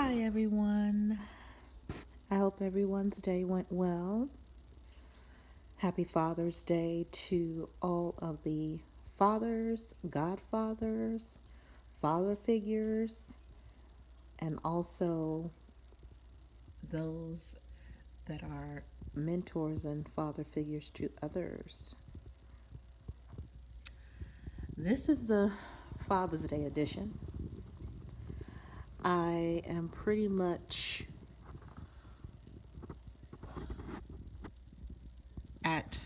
Hi, everyone. I hope everyone's day went well. Happy Father's Day to all of the fathers, godfathers, father figures, and also those that are mentors and father figures to others. This is the Father's Day edition. I am pretty much at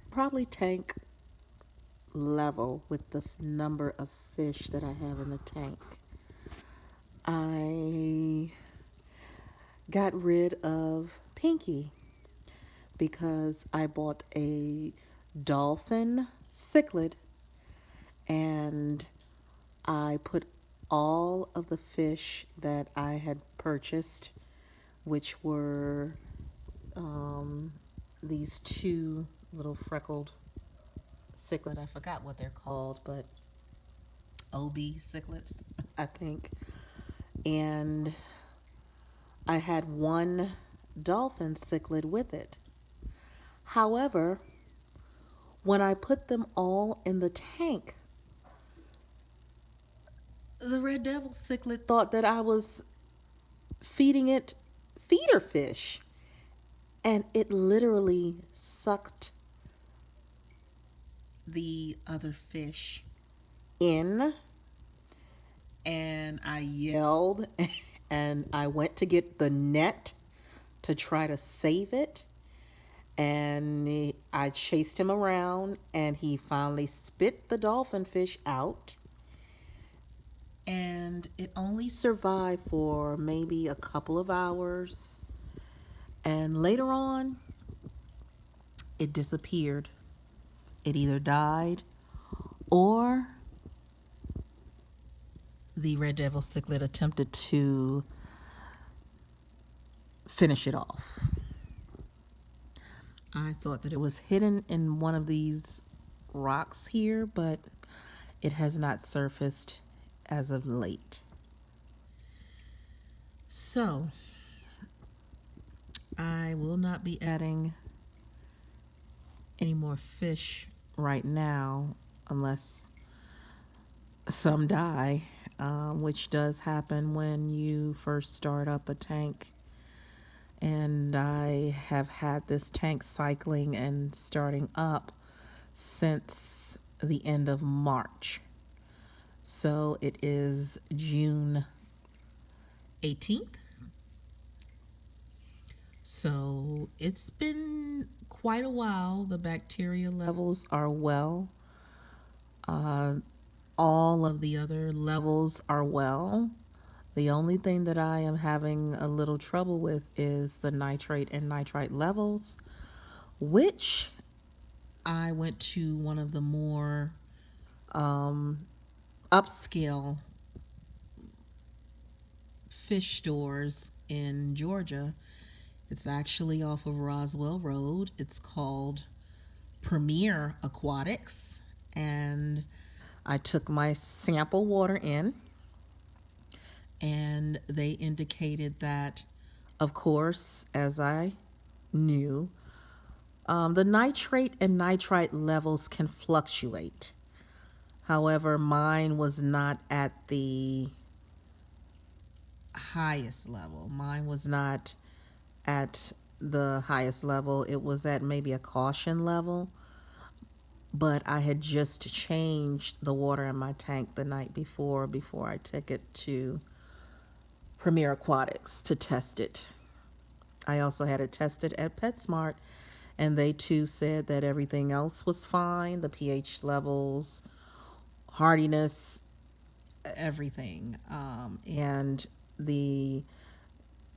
probably tank level with the number of fish that I have in the tank. I got rid of Pinky because I bought a dolphin cichlid and I put all of the fish that I had purchased, which were um, these two little freckled cichlid. I forgot what they're called, but OB cichlids, I think. And I had one dolphin cichlid with it. However, when I put them all in the tank, the red devil cichlid thought that I was feeding it feeder fish, and it literally sucked the other fish in, and I yelled and I went to get the net to try to save it, and I chased him around and he finally spit the dolphin fish out, and it only survived for maybe a couple of hours, and later on it disappeared. It either died or the red devil cichlid attempted to finish it off. I thought that it was hidden in one of these rocks here, but it has not surfaced as of late. So, I will not be adding any more fish right now unless some die, which does happen when you first start up a tank. And I have had this tank cycling and starting up since the end of March. So it is June 18th. So it's been quite a while. The bacteria levels are well. Uh, all of the other levels are well. The only thing that I am having a little trouble with is the nitrate and nitrite levels, which I went to one of the more um, upscale fish stores in Georgia. It's actually off of Roswell Road. It's called Premier Aquatics. And I took my sample water in, and they indicated that, of course, as I knew, the nitrate and nitrite levels can fluctuate. However, mine was not at the highest level. Mine was not at the highest level. It was at maybe a caution level. But I had just changed the water in my tank the night before I took it to Premier Aquatics to test it. I also had it tested at PetSmart, and they too said that everything else was fine, the pH levels, hardiness, everything. And the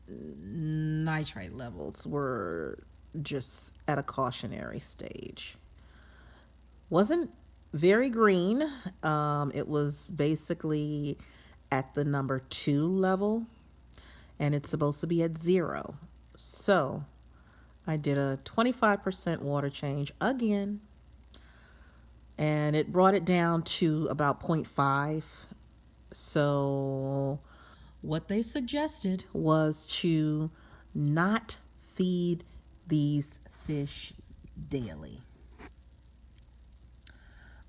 nitrite levels were just at a cautionary stage. Wasn't very green. It was basically at the number 2 level, and it's supposed to be at 0. So I did a 25% water change again, and it brought it down to about 0.5. So What they suggested was to not feed these fish daily.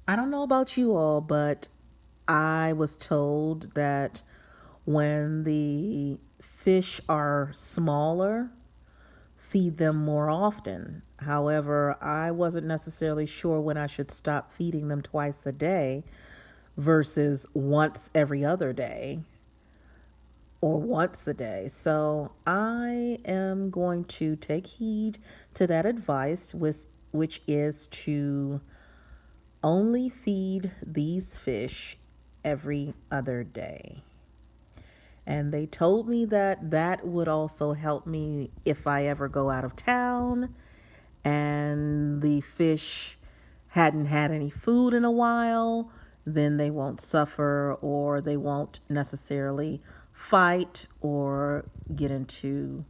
I don't know about you all, but I was told that when the fish are smaller, feed them more often. However, I wasn't necessarily sure when I should stop feeding them twice a day versus once every other day or once a day. So I am going to take heed to that advice, which is to only feed these fish every other day. And they told me that that would also help me if I ever go out of town and the fish hadn't had any food in a while, then they won't suffer or they won't necessarily fight or get into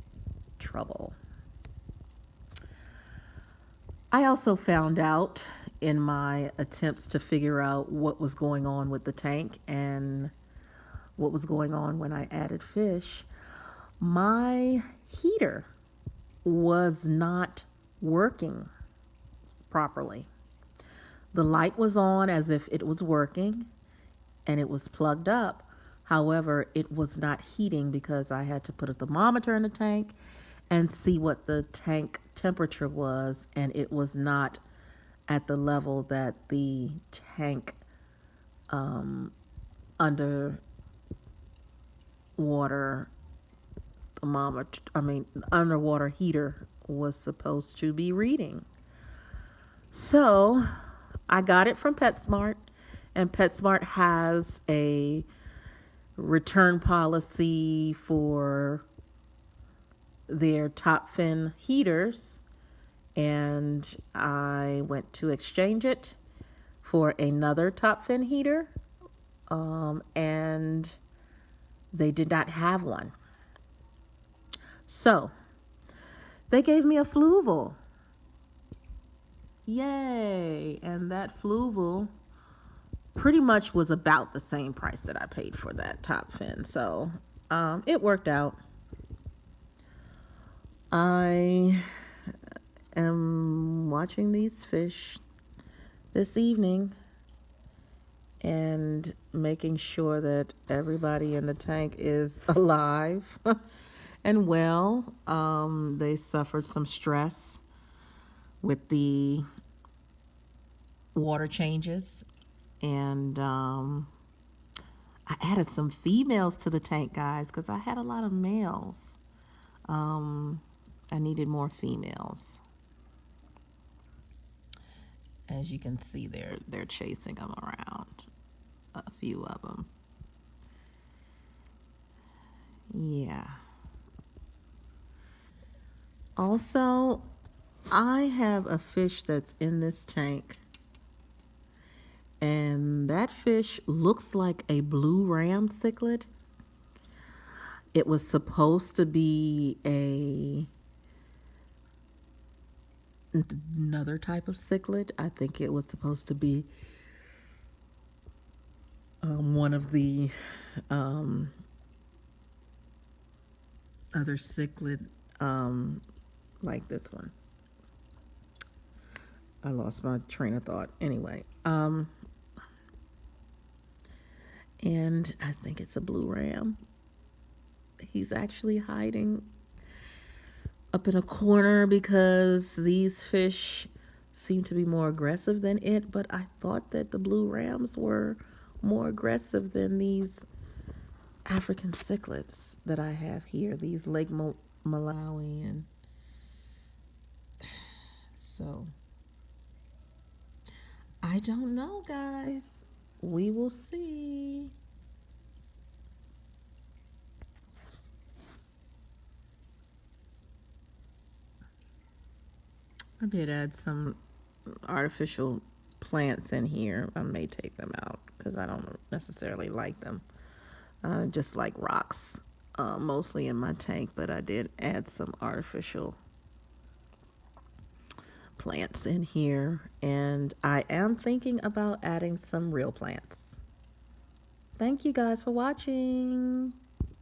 trouble. I also found out in my attempts to figure out what was going on with the tank and what was going on when I added fish, my heater was not working properly. The light was on as if it was working and it was plugged up. However, it was not heating because I had to put a thermometer in the tank and see what the tank temperature was, and it was not at the level that the tank um, underwater thermometer, underwater heater was supposed to be reading. So I got it from PetSmart, and PetSmart has a return policy for their top fin heaters, and I went to exchange it for another top fin heater, and they did not have one. So they gave me a Fluval. Yay! And that Fluval pretty much was about the same price that I paid for that top fin. So it worked out. I am watching these fish this evening and making sure that everybody in the tank is alive and well. They suffered some stress with the water changes, and I added some females to the tank, guys, because I had a lot of males. Um, I needed more females. As you can see, they're chasing them around. A few of them. Yeah. Also, I have a fish that's in this tank, and that fish looks like a blue ram cichlid. It was supposed to be another type of cichlid. I think it was supposed to be one of the um, other cichlid, um, like this one. I lost my train of thought. Anyway, and I think it's a blue ram. He's actually hiding up in a corner because these fish seem to be more aggressive than it, but I thought that the blue rams were more aggressive than these African cichlids that I have here, these Lake Malawi. And so I don't know, guys. We will see. I did add some artificial plants in here. I may take them out because I don't necessarily like them. Just like rocks, mostly in my tank, but I did add some artificial plants in here, and I am thinking about adding some real plants. Thank you guys for watching.